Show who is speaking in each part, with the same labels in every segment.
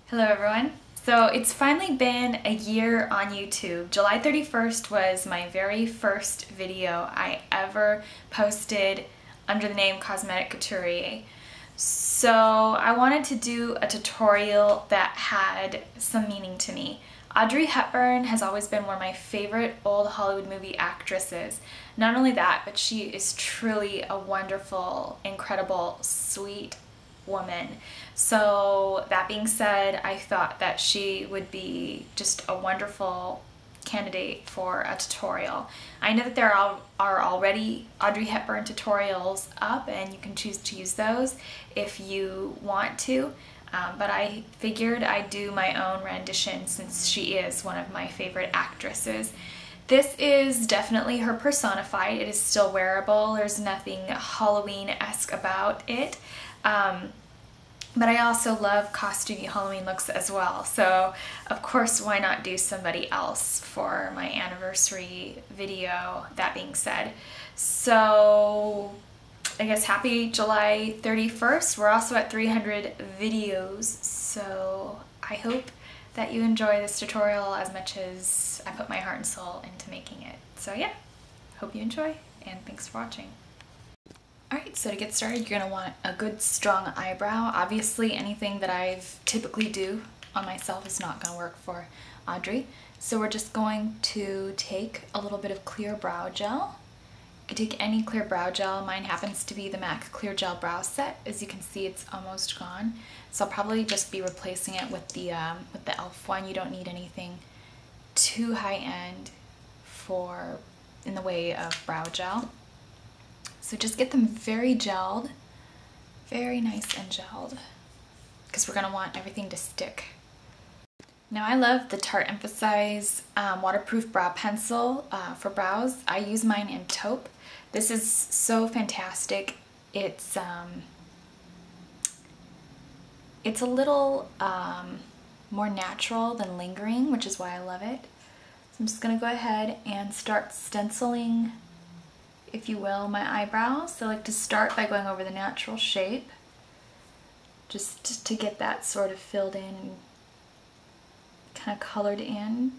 Speaker 1: Hello everyone. So it's finally been a year on YouTube. July 31st was my very first video I ever posted under the name Cosmeticcouturier. So I wanted to do a tutorial that had some meaning to me. Audrey Hepburn has always been one of my favorite old Hollywood movie actresses. Not only that, but she is truly a wonderful, incredible, sweet woman. So that being said, I thought that she would be just a wonderful candidate for a tutorial. I know that there are already Audrey Hepburn tutorials up and you can choose to use those if you want to, but I figured I'd do my own rendition since she is one of my favorite actresses. This is definitely her personified. It is still wearable. There's nothing Halloween-esque about it. But I also love costumey Halloween looks as well. So of course, why not do somebody else for my anniversary video, that being said. So I guess happy July 31st. We're also at 300 videos. So I hope that you enjoy this tutorial as much as I put my heart and soul into making it. So yeah, hope you enjoy and thanks for watching. Alright, so to get started, you're going to want a good strong eyebrow. Obviously, anything that I've typically do on myself is not going to work for Audrey. So we're just going to take a little bit of clear brow gel. You can take any clear brow gel. Mine happens to be the MAC Clear Gel Brow Set. As you can see, it's almost gone. So I'll probably just be replacing it with the e.l.f. one. You don't need anything too high-end in the way of brow gel. So just get them very gelled, very nice and gelled, because we're going to want everything to stick. Now I love the Tarte EmphasEyes waterproof brow pencil for brows. I use mine in Taupe. This is so fantastic. It's a little more natural than lingering, which is why I love it. So I'm just going to go ahead and start stenciling, if you will, my eyebrows. So I like to start by going over the natural shape, just to get that sort of filled in and kind of colored in.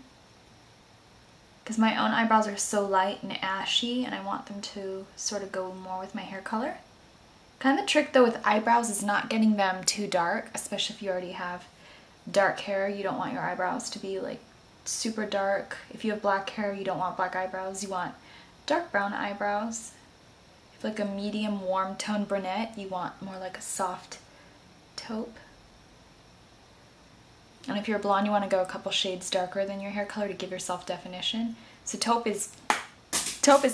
Speaker 1: Because my own eyebrows are so light and ashy and I want them to sort of go more with my hair color. Kind of the trick though with eyebrows is not getting them too dark, especially if you already have dark hair. You don't want your eyebrows to be like super dark. If you have black hair, you don't want black eyebrows. You want dark brown eyebrows. If like a medium warm tone brunette, you want more like a soft taupe. And if you're blonde, you want to go a couple shades darker than your hair color to give yourself definition. So taupe is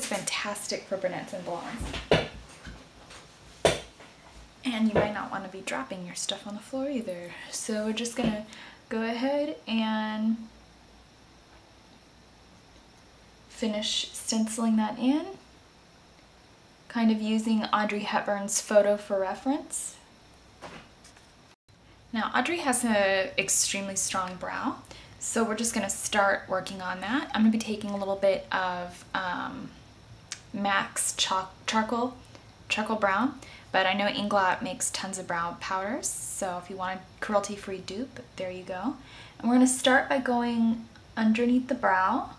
Speaker 1: fantastic for brunettes and blondes. And you might not want to be dropping your stuff on the floor either. So we're just gonna go ahead and finish stenciling that in, kind of using Audrey Hepburn's photo for reference. Now Audrey has an extremely strong brow, so we're just going to start working on that. I'm going to be taking a little bit of MAC's charcoal brown, but I know Inglot makes tons of brow powders, so if you want a cruelty-free dupe, there you go. And we're going to start by going underneath the brow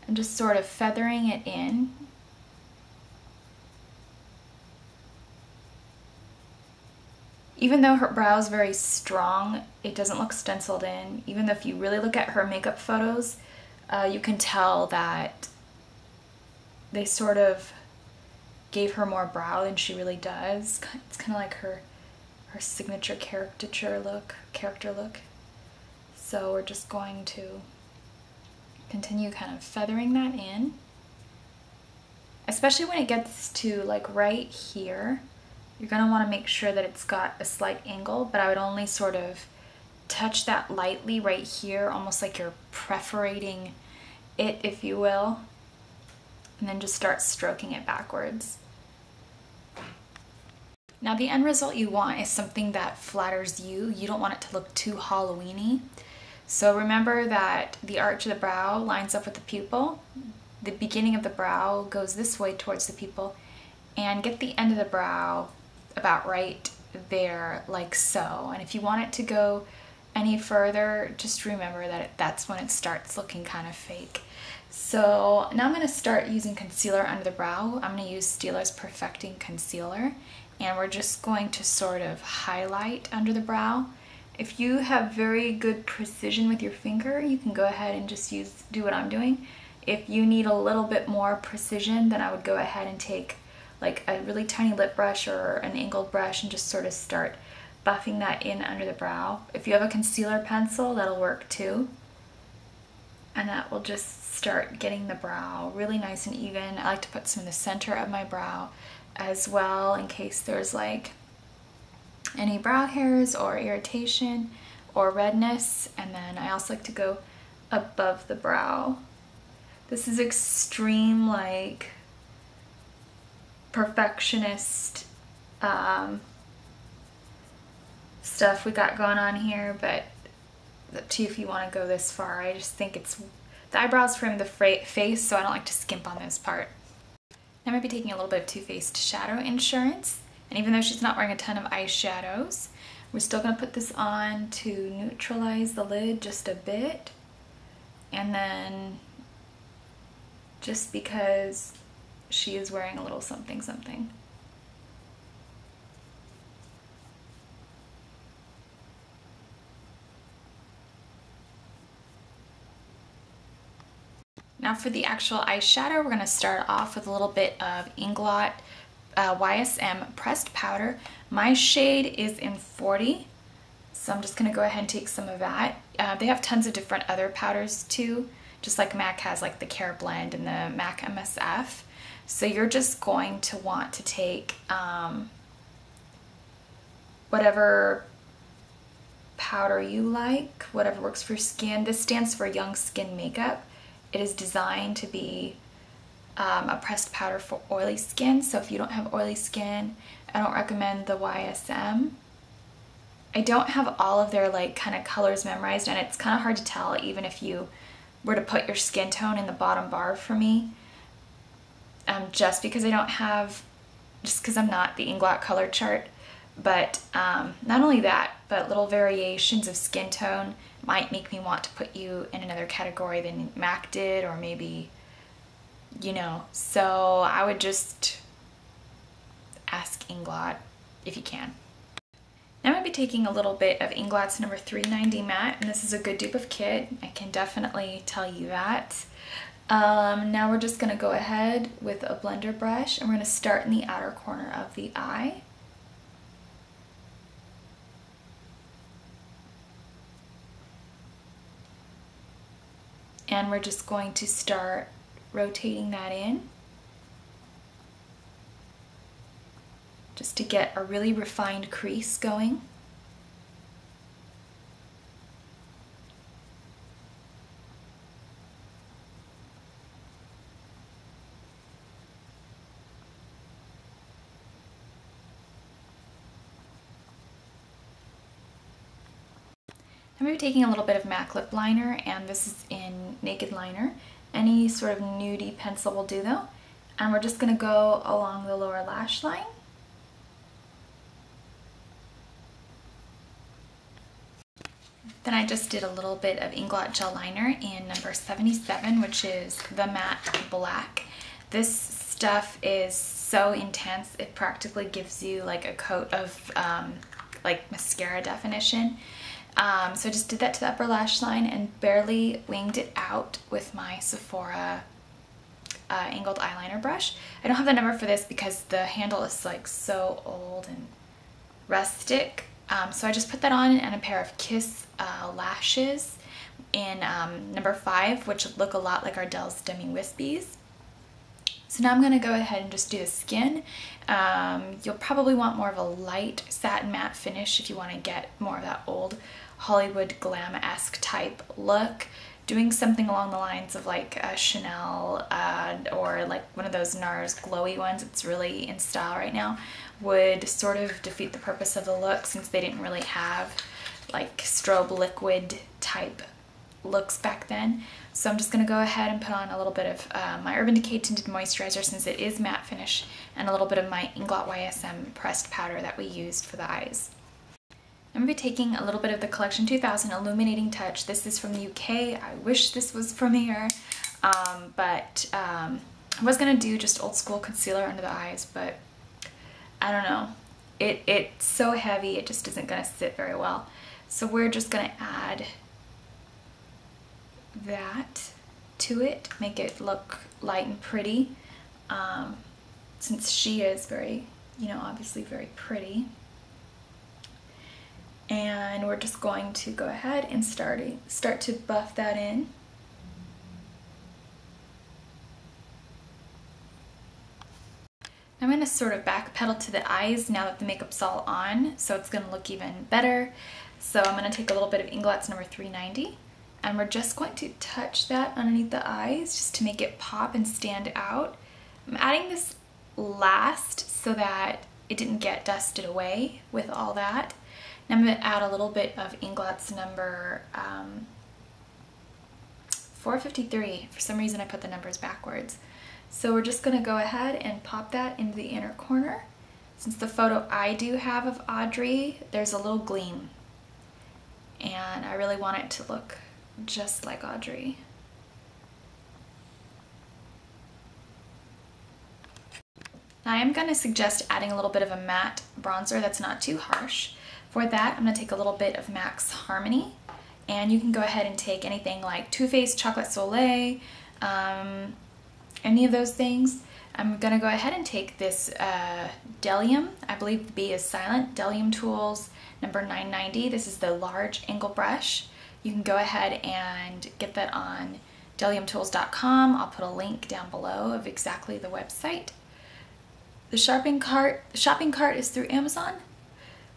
Speaker 1: and just sort of feathering it in. Even though her brow is very strong, it doesn't look stenciled in. Even though if you really look at her makeup photos, you can tell that they sort of gave her more brow than she really does. It's kind of like her signature character look. So we're just going to continue kind of feathering that in, especially when it gets to like right here. You're going to want to make sure that it's got a slight angle, but I would only sort of touch that lightly right here, almost like you're perforating it, if you will, and then just start stroking it backwards. Now the end result you want is something that flatters you. You don't want it to look too Halloween-y. So remember that the arch of the brow lines up with the pupil. The beginning of the brow goes this way towards the pupil, and get the end of the brow about right there like so. And if you want it to go any further, just remember that that's when it starts looking kind of fake. So now I'm going to start using concealer under the brow. I'm going to use Stila's Perfecting Concealer, and we're just going to sort of highlight under the brow. If you have very good precision with your finger, you can go ahead and just do what I'm doing. If you need a little bit more precision, then I would go ahead and take like a really tiny lip brush or an angled brush and just sort of start buffing that in under the brow. If you have a concealer pencil, that'll work too. And that will just start getting the brow really nice and even. I like to put some in the center of my brow as well in case there's like any brow hairs or irritation or redness. And then I also like to go above the brow. This is extreme like perfectionist stuff we got going on here, but it's up to you if you want to go this far. I just think the eyebrows frame the face, so I don't like to skimp on this part. Now I'm going to be taking a little bit of Too Faced Shadow Insurance, and even though she's not wearing a ton of eyeshadows, we're still going to put this on to neutralize the lid just a bit, and then just because she is wearing a little something something. Now for the actual eyeshadow, we're going to start off with a little bit of Inglot YSM pressed powder. My shade is in 40, so I'm just going to go ahead and take some of that. They have tons of different other powders too, just like MAC has like the Care Blend and the MAC MSF. So you're just going to want to take whatever powder you like, whatever works for your skin. This stands for Young Skin Makeup. It is designed to be a pressed powder for oily skin, so if you don't have oily skin, I don't recommend the YSM. I don't have all of their like kind of colors memorized, and it's kind of hard to tell even if you were to put your skin tone in the bottom bar for me. Just because I'm not the Inglot color chart, but not only that, but little variations of skin tone might make me want to put you in another category than MAC did, or maybe, you know, so I would just ask Inglot if you can. Now I'm going to be taking a little bit of Inglot's number 390 matte, and this is a good dupe of Kit. I can definitely tell you that. Now we're just going to go ahead with a blender brush, and we're going to start in the outer corner of the eye. And we're just going to start rotating that in, just to get a really refined crease going. I'm going to be taking a little bit of MAC lip liner, and this is in Naked Liner. Any sort of nudie pencil will do though. And we're just going to go along the lower lash line. Then I just did a little bit of Inglot gel liner in number 77, which is the matte black. This stuff is so intense, it practically gives you like a coat of like mascara definition. So I just did that to the upper lash line and barely winged it out with my Sephora angled eyeliner brush. I don't have the number for this because the handle is like so old and rustic. So I just put that on and a pair of Kiss lashes in number 5, which look a lot like Ardell's Demi Wispies. So now I'm going to go ahead and just do the skin. You'll probably want more of a light satin matte finish if you want to get more of that old Hollywood glam-esque type look. Doing something along the lines of like a Chanel or like one of those NARS glowy ones, it's really in style right now, would sort of defeat the purpose of the look since they didn't really have like strobe liquid type looks back then. So I'm just going to go ahead and put on a little bit of my Urban Decay Tinted Moisturizer since it is matte finish, and a little bit of my Inglot YSM pressed powder that we used for the eyes. I'm going to be taking a little bit of the Collection 2000 Illuminating Touch. This is from the UK. I wish this was from here, but I was going to do just old school concealer under the eyes, but I don't know. It's so heavy, it just isn't going to sit very well. So we're just going to add that to it, make it look light and pretty, since she is very, you know, obviously very pretty. And we're just going to go ahead and start to buff that in. I'm going to sort of backpedal to the eyes now that the makeup's all on, so it's going to look even better. So I'm going to take a little bit of Inglot's number 390, and we're just going to touch that underneath the eyes just to make it pop and stand out. I'm adding this last so that it didn't get dusted away with all that. And I'm going to add a little bit of Inglot's number 453. For some reason I put the numbers backwards. So we're just going to go ahead and pop that into the inner corner. Since the photo I do have of Audrey, there's a little gleam. And I really want it to look just like Audrey. Now I am going to suggest adding a little bit of a matte bronzer that's not too harsh. For that, I'm going to take a little bit of MAC's Harmony. And you can go ahead and take anything like Too Faced Chocolate Soleil, any of those things. I'm going to go ahead and take this Delium, I believe the B is silent, Delium Tools number 990. This is the large angle brush. You can go ahead and get that on deliumtools.com. I'll put a link down below of exactly the website. The shopping cart is through Amazon.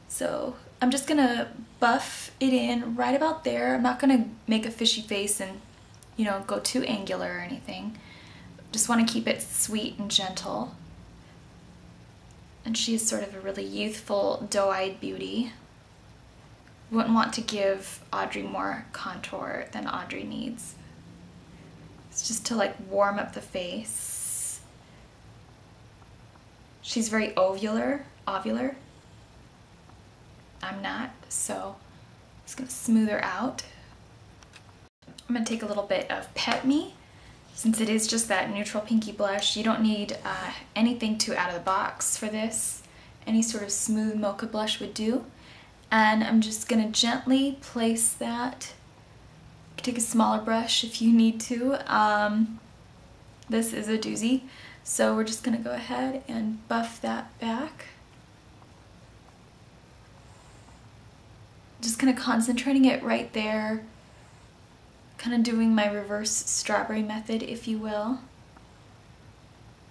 Speaker 1: So I'm just going to buff it in right about there. I'm not going to make a fishy face and, you know, go too angular or anything. Just want to keep it sweet and gentle. And she's sort of a really youthful, doe-eyed beauty. Wouldn't want to give Audrey more contour than Audrey needs. It's just to like warm up the face. She's very ovular. I'm not, so I'm just gonna smooth her out. I'm gonna take a little bit of Pet Me. Since it is just that neutral pinky blush, you don't need anything too out of the box for this. Any sort of smooth mocha blush would do. And I'm just gonna gently place that. You can take a smaller brush if you need to. This is a doozy. So we're just gonna go ahead and buff that back. Just kind of concentrating it right there. Kind of doing my reverse strawberry method, if you will.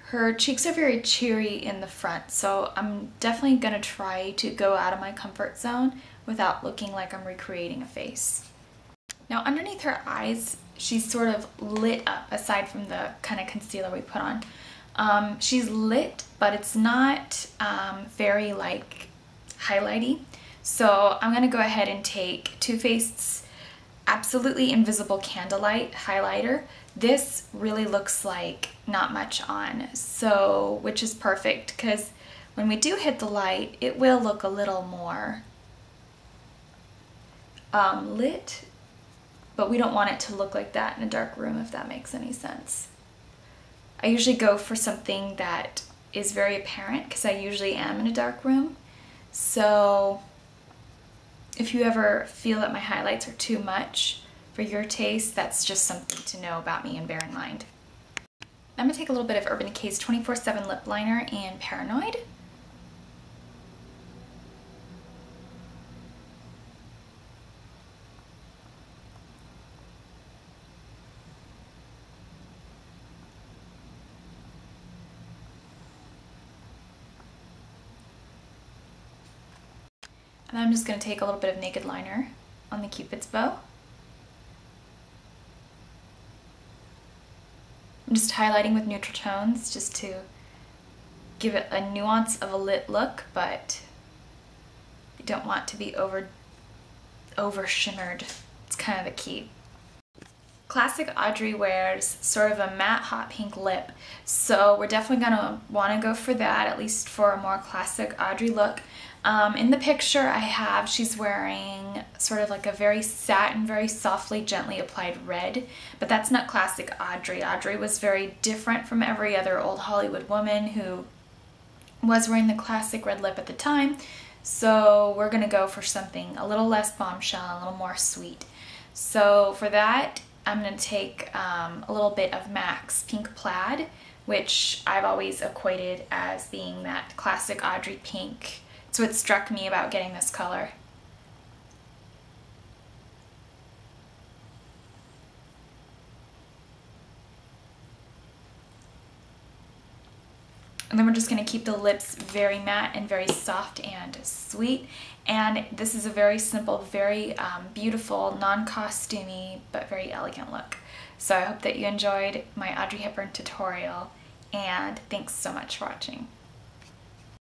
Speaker 1: Her cheeks are very cheery in the front, so I'm definitely gonna try to go out of my comfort zone without looking like I'm recreating a face. Now underneath her eyes, she's sort of lit up, aside from the kind of concealer we put on. She's lit, but it's not very like highlighty. So I'm gonna go ahead and take Too Faced's Absolutely Invisible Candlelight highlighter. This really looks like not much on, so which is perfect because when we do hit the light, it will look a little more lit, but we don't want it to look like that in a dark room, if that makes any sense. I usually go for something that is very apparent because I usually am in a dark room. So if you ever feel that my highlights are too much for your taste, that's just something to know about me and bear in mind. I'm going to take a little bit of Urban Decay's 24/7 Lip Liner in Paranoid. And I'm just going to take a little bit of Naked Liner on the Cupid's bow. I'm just highlighting with neutral tones just to give it a nuance of a lit look, but you don't want to be over shimmered. It's kind of the key. classic Audrey wears sort of a matte hot pink lip, so we're definitely gonna want to go for that, at least for a more classic Audrey look. In the picture I have, she's wearing sort of like a very satin, very softly, gently applied red, but that's not classic Audrey. Audrey was very different from every other old Hollywood woman who was wearing the classic red lip at the time, so we're gonna go for something a little less bombshell, a little more sweet. So for that, I'm going to take a little bit of MAC's Pink Plaid, which I've always equated as being that classic Audrey pink. It's what struck me about getting this color. And then we're just going to keep the lips very matte and very soft and sweet. And this is a very simple, very beautiful, non-costumey, but very elegant look. So I hope that you enjoyed my Audrey Hepburn tutorial, and thanks so much for watching.